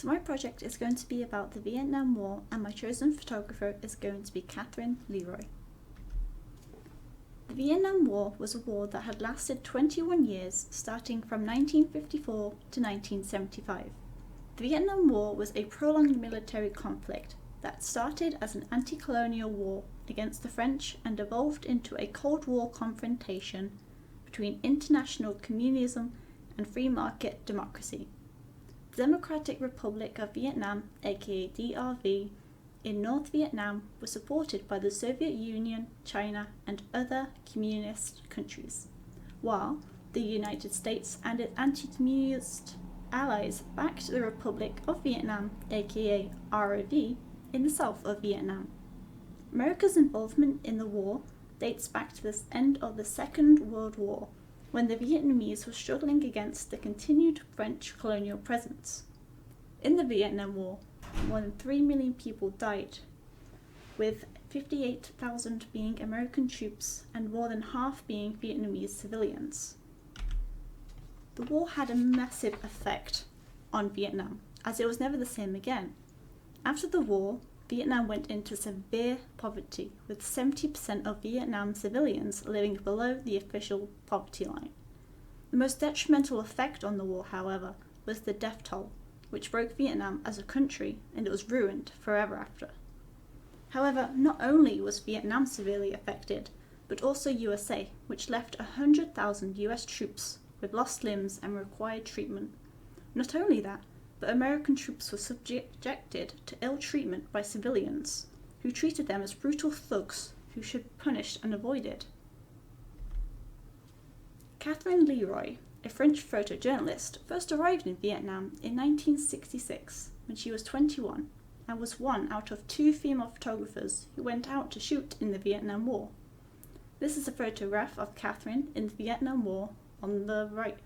So my project is going to be about the Vietnam War, and my chosen photographer is going to be Catherine Leroy. The Vietnam War was a war that had lasted 21 years, starting from 1954 to 1975. The Vietnam War was a prolonged military conflict that started as an anti-colonial war against the French and evolved into a Cold War confrontation between international communism and free market democracy. The Democratic Republic of Vietnam, aka DRV, in North Vietnam was supported by the Soviet Union, China, and other communist countries, while the United States and its anti-communist allies backed the Republic of Vietnam, aka ROV, in the south of Vietnam. America's involvement in the war dates back to the end of the Second World War, when the Vietnamese were struggling against the continued French colonial presence. In the Vietnam War, more than 3 million people died, with 58,000 being American troops and more than half being Vietnamese civilians. The war had a massive effect on Vietnam, as it was never the same again. After the war, Vietnam went into severe poverty, with 70% of Vietnam civilians living below the official poverty line. The most detrimental effect on the war, however, was the death toll, which broke Vietnam as a country, and it was ruined forever after. However, not only was Vietnam severely affected, but also USA, which left 100,000 US troops with lost limbs and required treatment. Not only that, but American troops were subjected to ill treatment by civilians, who treated them as brutal thugs who should be punished and avoided. Catherine Leroy, a French photojournalist, first arrived in Vietnam in 1966 when she was 21 and was one out of 2 female photographers who went out to shoot in the Vietnam War. This is a photograph of Catherine in the Vietnam War on the right.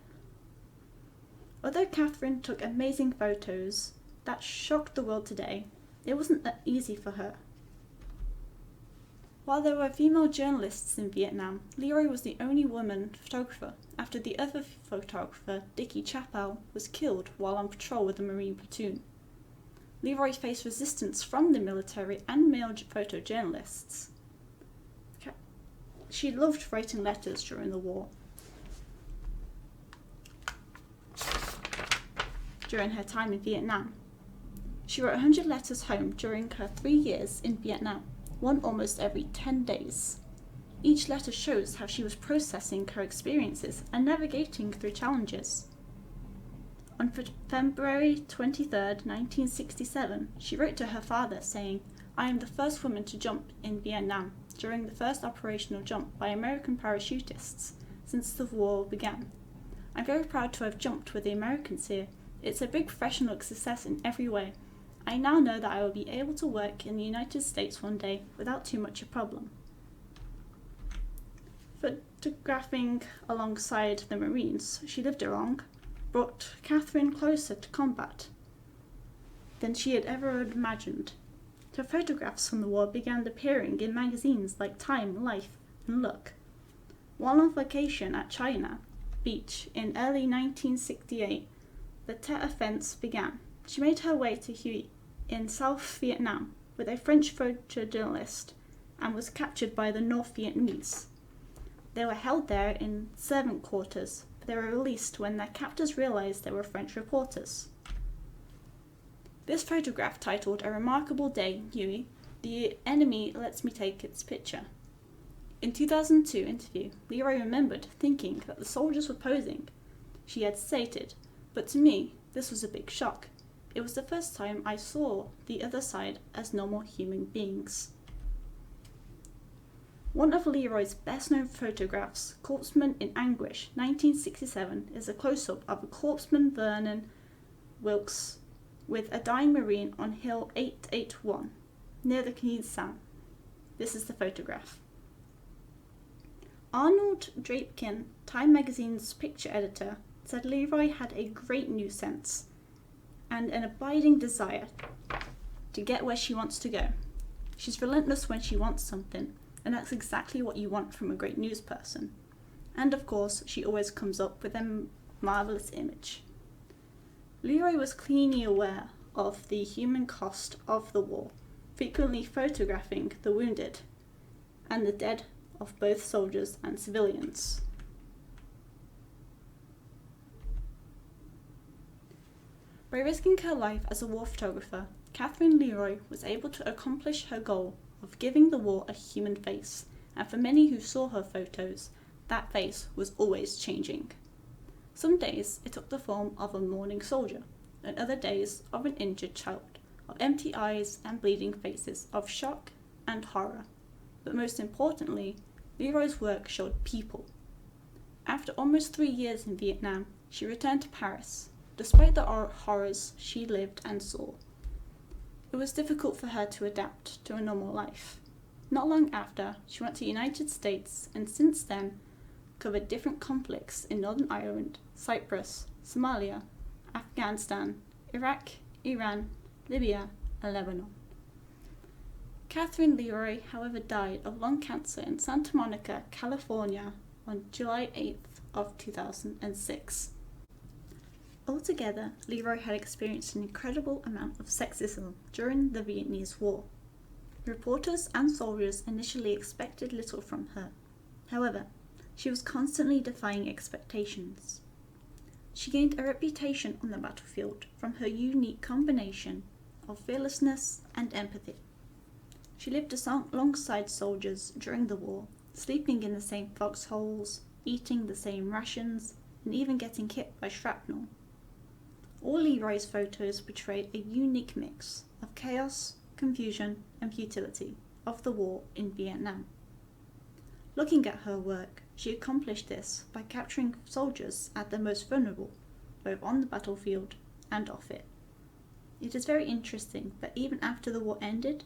Although Catherine took amazing photos that shocked the world today, it wasn't that easy for her. While there were female journalists in Vietnam, Leroy was the only woman photographer after the other photographer, Dickie Chappell, was killed while on patrol with the Marine platoon. Leroy faced resistance from the military and male photojournalists. She loved writing letters during the war. During her time in Vietnam, she wrote 100 letters home during her 3 years in Vietnam, one almost every 10 days. Each letter shows how she was processing her experiences and navigating through challenges. On February 23, 1967, she wrote to her father saying, "I am the first woman to jump in Vietnam during the first operational jump by American parachutists since the war began. I'm very proud to have jumped with the Americans here. It's a big professional success in every way. I now know that I will be able to work in the United States one day without too much a problem." Photographing alongside the Marines she lived along brought Catherine closer to combat than she had ever imagined. Her photographs from the war began appearing in magazines like Time, Life, and Look. While on vacation at China Beach in early 1968, the Tet Offense began. She made her way to Hue in South Vietnam with a French photojournalist and was captured by the North Vietnamese. They were held there in servant quarters, but they were released when their captors realized they were French reporters. This photograph, titled "A Remarkable Day, Huey, the Enemy Lets Me Take Its Picture." In 2002 interview, Leroy remembered thinking that the soldiers were posing. She had stated, "But to me, this was a big shock. It was the first time I saw the other side as normal human beings." One of Leroy's best-known photographs, Corpsman in Anguish, 1967, is a close-up of a corpsman Vernon Wilkes with a dying Marine on Hill 881, near the Quai Sam. This is the photograph. Arnold Drapekin, Time magazine's picture editor, said Leroy had a great new sense and an abiding desire to get where she wants to go. She's relentless when she wants something, and that's exactly what you want from a great news person. And of course, she always comes up with a marvellous image. Leroy was keenly aware of the human cost of the war, frequently photographing the wounded and the dead of both soldiers and civilians. By risking her life as a war photographer, Catherine Leroy was able to accomplish her goal of giving the war a human face, and for many who saw her photos, that face was always changing. Some days it took the form of a mourning soldier, and other days of an injured child, of empty eyes and bleeding faces, of shock and horror. But most importantly, Leroy's work showed people. After almost 3 years in Vietnam, she returned to Paris, despite the horrors she lived and saw. It was difficult for her to adapt to a normal life. Not long after, she went to the United States and since then covered different conflicts in Northern Ireland, Cyprus, Somalia, Afghanistan, Iraq, Iran, Libya, and Lebanon. Catherine Leroy, however, died of lung cancer in Santa Monica, California on July 8th of 2006. Altogether, Leroy had experienced an incredible amount of sexism during the Vietnamese War. Reporters and soldiers initially expected little from her. However, she was constantly defying expectations. She gained a reputation on the battlefield from her unique combination of fearlessness and empathy. She lived alongside soldiers during the war, sleeping in the same foxholes, eating the same rations, and even getting hit by shrapnel. All Leroy's photos portrayed a unique mix of chaos, confusion, and futility of the war in Vietnam. Looking at her work, she accomplished this by capturing soldiers at their most vulnerable, both on the battlefield and off it. It is very interesting that even after the war ended,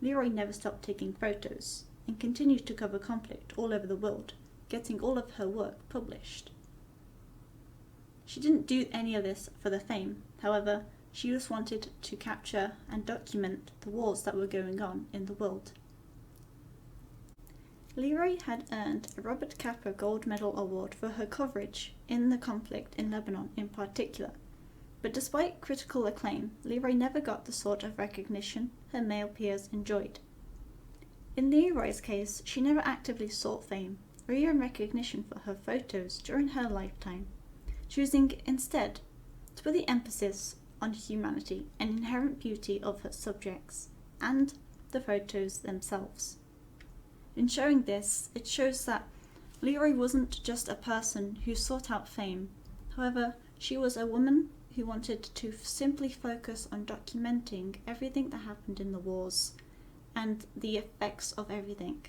Leroy never stopped taking photos and continued to cover conflict all over the world, getting all of her work published. She didn't do any of this for the fame, however, she just wanted to capture and document the wars that were going on in the world. Leroy had earned a Robert Capa Gold Medal Award for her coverage in the conflict in Lebanon in particular, but despite critical acclaim, Leroy never got the sort of recognition her male peers enjoyed. In Leroy's case, she never actively sought fame or even recognition for her photos during her lifetime, choosing instead to put the emphasis on humanity and inherent beauty of her subjects and the photos themselves. In showing this, it shows that Leroy wasn't just a person who sought out fame. However, she was a woman who wanted to simply focus on documenting everything that happened in the wars and the effects of everything.